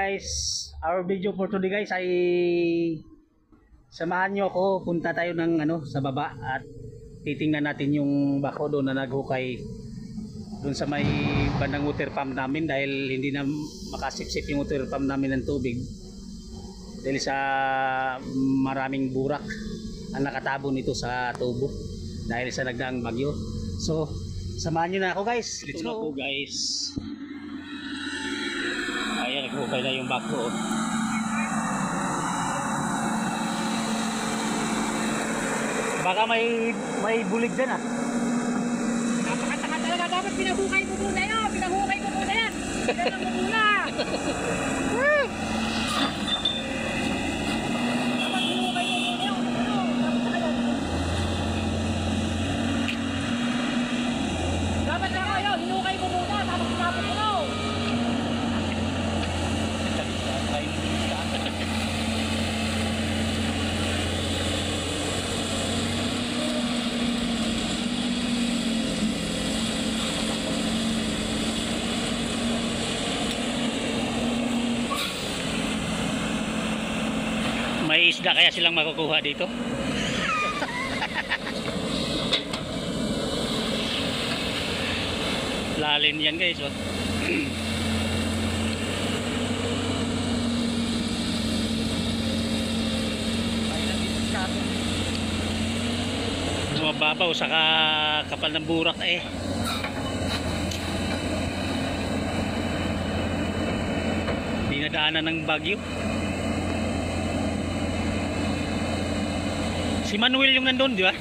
guys, our video for today guys ay samahan nyo ako, punta tayo ng sa baba at titingnan natin yung bako doon na naghukay doon sa may bandang water pump namin dahil hindi na makasipsip yung water pump namin ng tubig dahil sa maraming burak ang nakatabo nito sa tubo dahil sa nagdaang bagyo. So samahan nyo na ako guys. Let's go po guys. Ayan, naghukay na yung bako. Baka may bulig dyan ah. Napakatanga talaga, dapat pinahukay ko muna yan. Pinahukay ko muna yan. Pinahukay ko muna. Dapat na kayo, hinukay ko muna. Tapos pinapit ko. May isda kaya silang makukuha dito. Lalim yan guys oh. Mababaw saka kapal ng burak eh. Dinadaanan ng bagyo. Si Manuel yung nandun, di ba?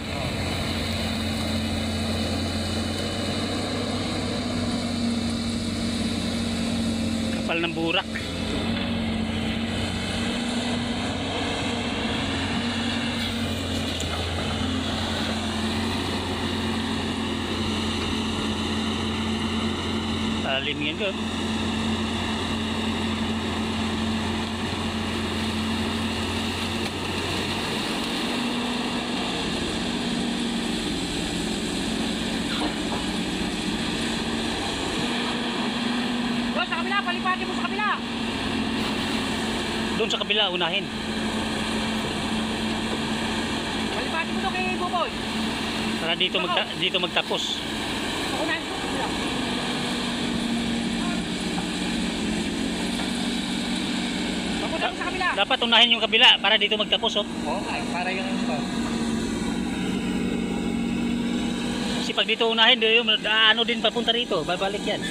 Kapal ng burak. Lalim yan doon. Palipatin mo sa kabila. Doon sa kabila, unahin. Palipatin mo to kay Buboy. Para dito magtapos. Unahin mo sa kabila. Papunta mo sa kabila. Dapat unahin yung kabila para dito magtapos oh. Oo, para yun ang ito. Kasi pag dito unahin, ano din papunta rito, babalik yan.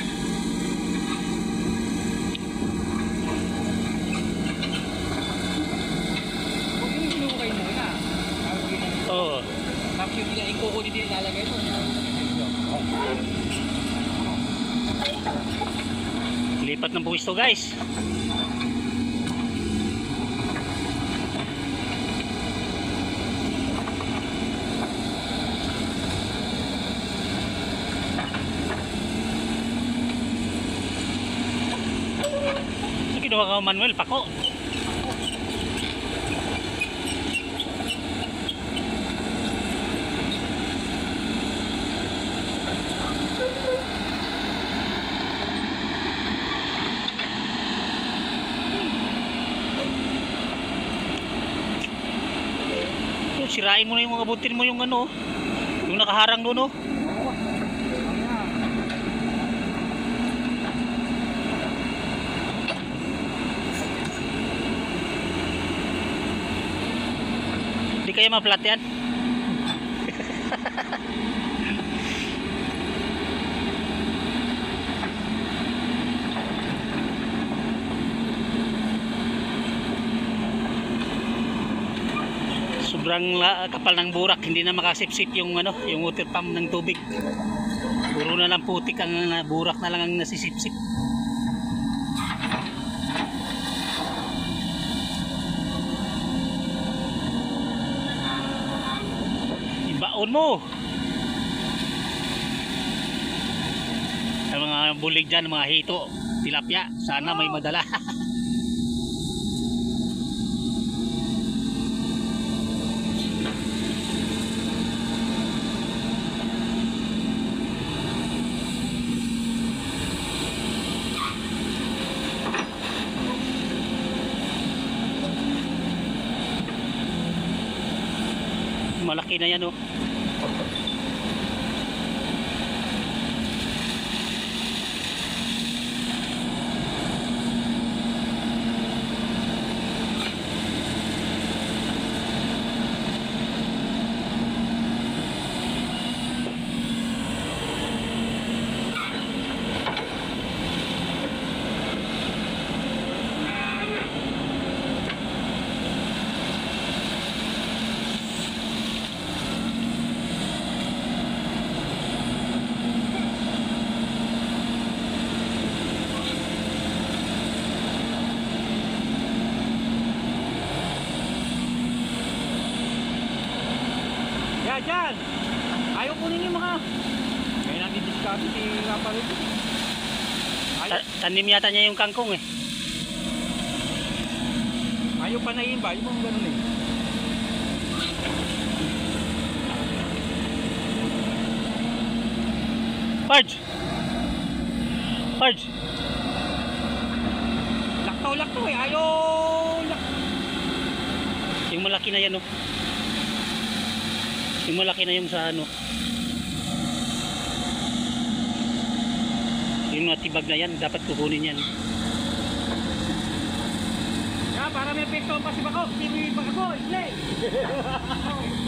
Oo. Tapos yung ikukunin din ilalagay mo. Lipat ng buwis to guys. Sige, doon ka Manuel, pako. Sirain mo na yung mga butin mo yung yung nakaharang doon oh. Hindi kaya ma-flat yan. Sobrang kapal ng burak, hindi na makasipsip yung yung water pump ng tubig. Puro na lang putik ang burak na lang ang nasisipsip. Ibaon mo. Sa mga bulig dyan, mga hito, tilapia, sana may madala. malaki na yan oh. Yan, dyan. Ayaw kunin yung mga... May nandidiscount si Rafael. Tanim yata niya yung kangkong eh. Ayaw panayin ba? Yung mga ganun eh. Parge! Parge! Laktaw eh. Ayaw... Yung malaki na yan oh. Yung malaki na yung sa ano. Yung matibag na yan, dapat kukunin yan. Ya, para may epekto pa si Bako. Hindi mo Bako, play.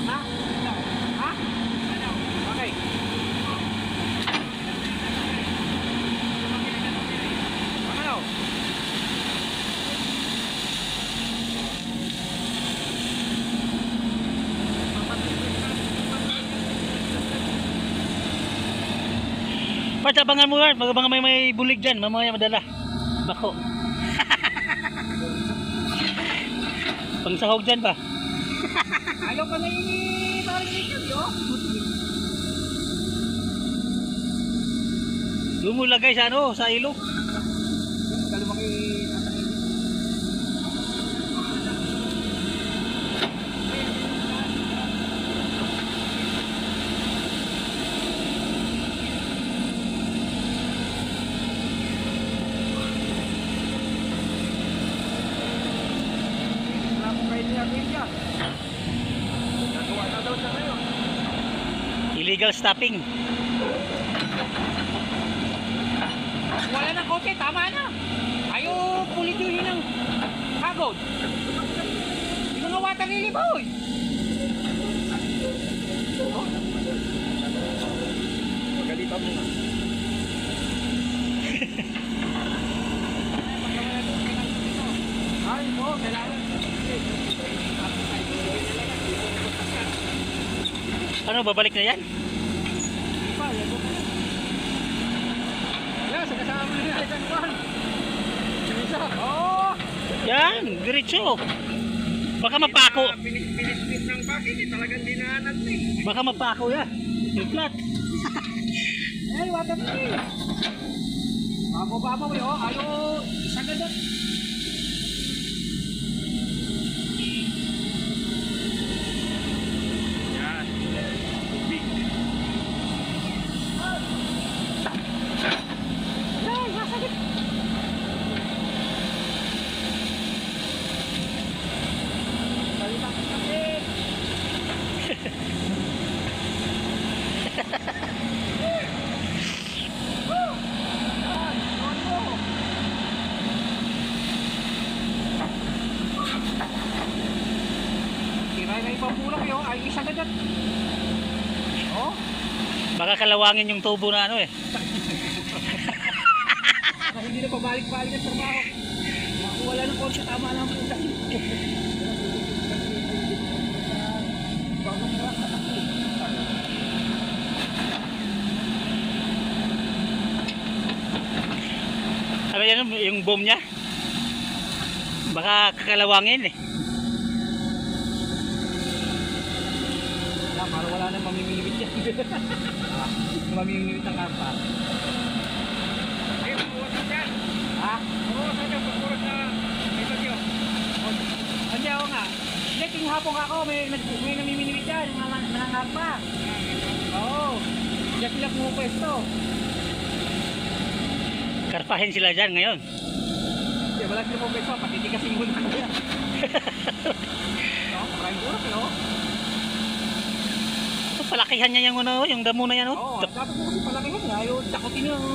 Ha? Ha? Okay. Ano? Parts, abangan mo yan. Baka may bulig dyan. Mamaya madala. Bako. Pang sahog dyan ba? Ayaw pa na yung parang chicken, yo. Doon mo lagay sa ano, sa ilog. Kalumang Illegal stopping. wala na kote, tama na. Ayaw pulityuhin ng hagod. Yung mga water lily boy. Magalitan mo nga. Ay, po, kailangan. Ano, babalik na yan? Pa, yan po. Yan, sa kasama mo nila sa kuwan. Oo. Yan, diretso. Baka mapako. Pinis ng bakit, talagang dinahanap eh. Baka mapako yan. Yung flat. Ay, water lily. Babo, yo. Ayaw, isang ganda. May pamulak yo, ay isa agad. Oh, Baka kalawangin yung tubo na ano eh. hindi na pabalik-balik ang trabaho. Wala nang konti, tama lang po. Ano yan yung boom niya? Baka kakalawangin eh. Para wala nang mamimilibit yan. Mamimilibit ang karpa. Ayun, buwasan dyan. Ha? Buwasan dyan, pagkuras na may bagyo. Hindi ako nga. Hindi, tinghapong ako, may namimilibit dyan, yung mga karpa. Oo. Diyan sila pumupwesto. Karpahin sila dyan ngayon. Hindi, wala sila pumupwesto, patitikasin mo na kaya. No, maraming oras, no? palakihan niya yung ano, yung damo na yan, oh. Oo, dapat mo kasi palakihan niya. Ayaw, dakutin yung...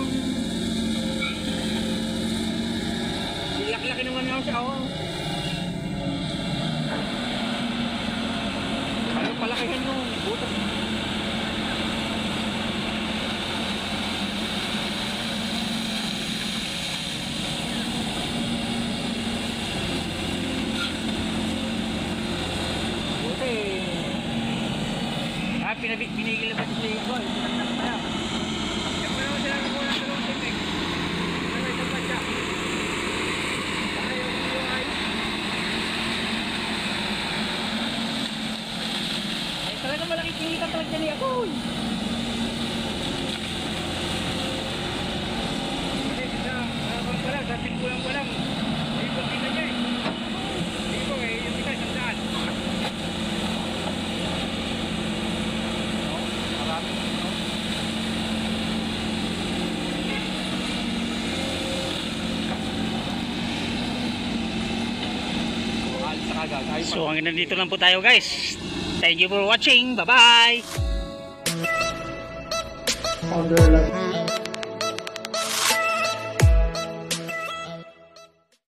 Laki-laki naman lang siya, oh. Ayaw palakihan yung butas. Buti. Pinigil na ba siya ko? Pinagnak pa yan. Yan pa naman sila nakuha ng dalawang titik. Ano ito pa siya? Baka yung buhay. Ay talaga malaki kinita talaga niya ako. Hindi kita. Habang pa lang. Sa pinkulang pa lang. Ay ito kita niya eh. Hindi ko eh. Yung kita isang daan. So hanggang nandito lang po tayo guys. Thank you for watching. Bye bye.